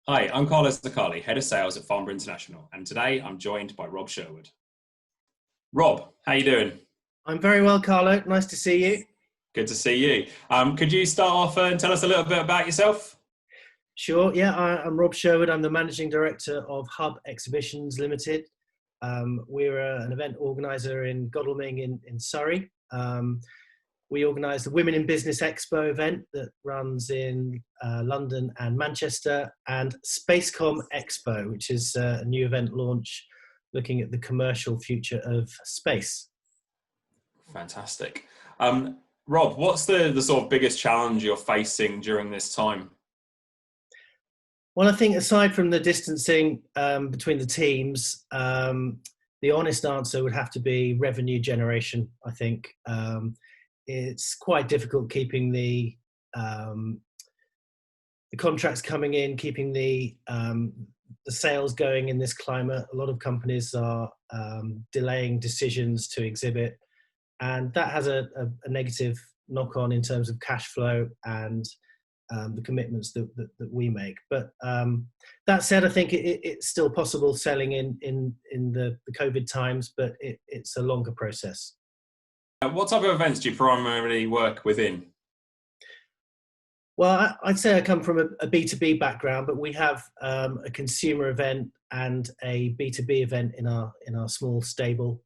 Hi, I'm Carlo Zoccali, Head of Sales at Farnborough International, and today I'm joined by Rob Sherwood. Rob, how you doing? I'm very well, Carlo. Nice to see you. Good to see you. Could you start off and tell us a little bit about yourself? Sure. Yeah, I'm Rob Sherwood. I'm the Managing Director of Hub Exhibitions Limited. We're an event organizer in Godalming in Surrey. We organise the Women in Business Expo event that runs in London and Manchester, and Spacecom Expo, which is a new event launch looking at the commercial future of space. Fantastic. Rob, what's the sort of biggest challenge you're facing during this time? Well, I think aside from the distancing between the teams, the honest answer would have to be revenue generation. I think it's quite difficult keeping the contracts coming in, keeping the sales going in this climate. A lot of companies are delaying decisions to exhibit, and that has a negative knock on in terms of cash flow and the commitments that we make. But that said, I think it's still possible selling in the COVID times, but it's a longer process. What type of events do you primarily work within? Well, I'd say I come from a B2B background, but we have a consumer event and a B2B event in our small stable.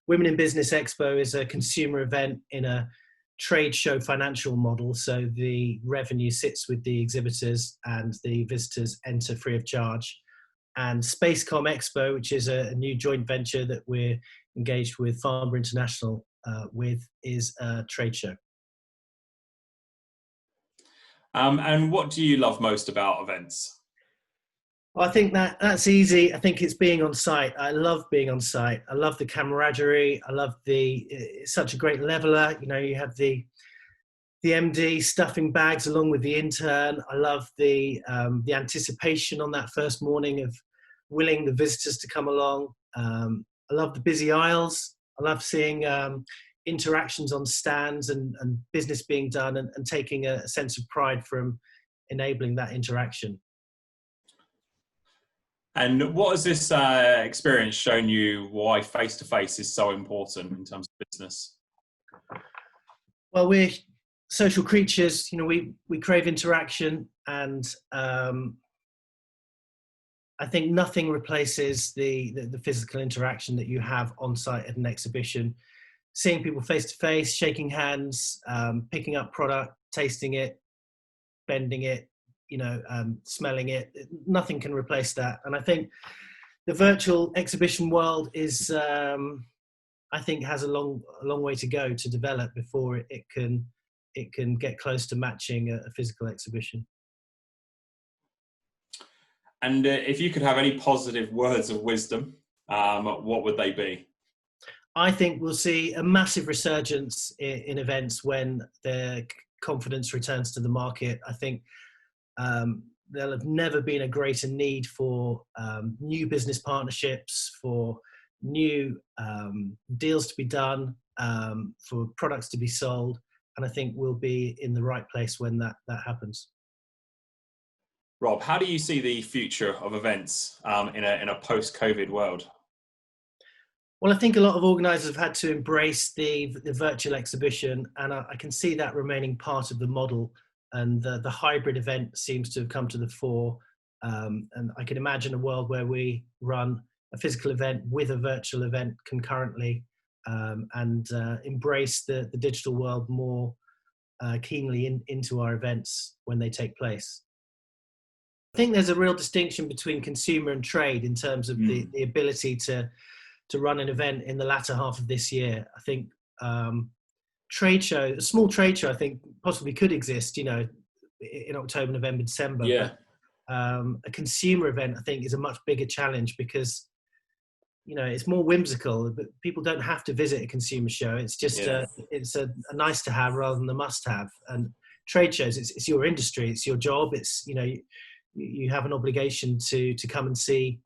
Women in Business Expo is a consumer event in a trade show financial model. So the revenue sits with the exhibitors and the visitors enter free of charge. And Spacecom Expo, which is a new joint venture that we're engaged with Farnborough International with, is a trade show. And what do you love most about events? Well, I think that's easy. I think it's being on site. I love being on site. I love the camaraderie. I love it's such a great leveler. You know, you have the MD stuffing bags along with the intern. I love the anticipation on that first morning of willing the visitors to come along. I love the busy aisles. I love seeing interactions on stands and business being done and taking a sense of pride from enabling that interaction. And what has this experience shown you why face-to-face is so important in terms of business? Well, we're social creatures. You know, we crave interaction, and I think nothing replaces the physical interaction that you have on site at an exhibition. Seeing people face to face, shaking hands, picking up product, tasting it, bending it, smelling it. Nothing can replace that. And I think the virtual exhibition world is, I think, has a long way to go to develop before it can get close to matching a physical exhibition. And if you could have any positive words of wisdom, what would they be? I think we'll see a massive resurgence in events when the confidence returns to the market. I think there'll have never been a greater need for new business partnerships, for new deals to be done, for products to be sold. And I think we'll be in the right place when that happens. Rob, how do you see the future of events in a post-COVID world? Well, I think a lot of organisers have had to embrace the virtual exhibition, and I can see that remaining part of the model. And the hybrid event seems to have come to the fore. And I can imagine a world where we run a physical event with a virtual event concurrently, and embrace the digital world more keenly into our events when they take place. I think there's a real distinction between consumer and trade in terms of the ability to run an event in the latter half of this year. I think a small trade show, I think possibly could exist, in October, November, December. Yeah. But a consumer event, I think, is a much bigger challenge because, it's more whimsical. But people don't have to visit a consumer show. It's just it's a nice to have rather than a must have. And trade shows, it's your industry, it's your job. It's you have an obligation to come and see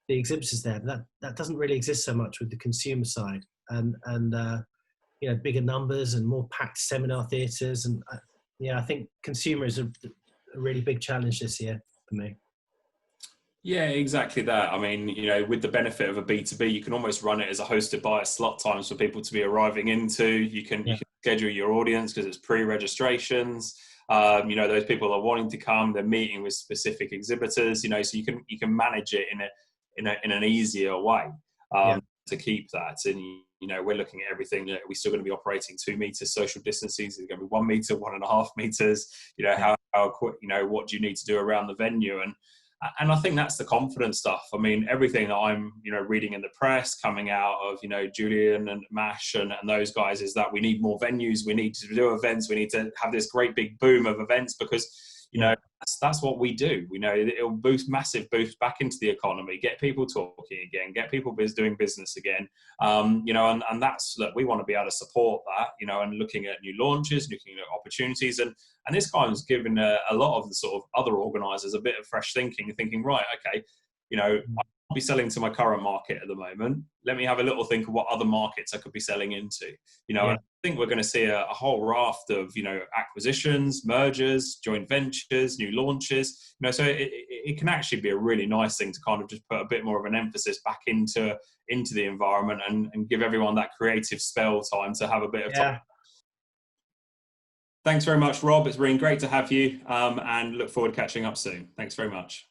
the exhibitors there. But that doesn't really exist so much with the consumer side, and bigger numbers and more packed seminar theatres. And I think consumer is a really big challenge this year for me. Yeah, exactly that. I mean, with the benefit of a B2B, you can almost run it as a hosted by slot times for people to be arriving into. You can schedule your audience because it's pre-registrations. Those people are wanting to come, they're meeting with specific exhibitors, so you can manage it in an easier way Yeah, to keep that. And we're looking at everything. We're still going to be operating 2 meters social distancing. It's going to be 1 meter, 1.5 meters. yeah, How quick, what do you need to do around the venue? And I think that's the confidence stuff. I mean, everything that I'm, reading in the press coming out of, Julian and Mash and those guys is that we need more venues. We need to do events. We need to have this great big boom of events because, yeah, that's what we do. We know it'll massive boost back into the economy, get people talking again, get people doing business again. And that's, look, we want to be able to support that, and looking at new launches, looking at opportunities. And this guy was given a lot of the sort of other organisers a bit of fresh thinking, right, okay, I'll be selling to my current market at the moment. Let me have a little think of what other markets I could be selling into. yeah, I think we're going to see a whole raft of, acquisitions, mergers, joint ventures, new launches. So it can actually be a really nice thing to kind of just put a bit more of an emphasis back into the environment and give everyone that creative spell time to have a bit of time. yeah. Thanks very much, Rob. It's been great to have you, and look forward to catching up soon. Thanks very much.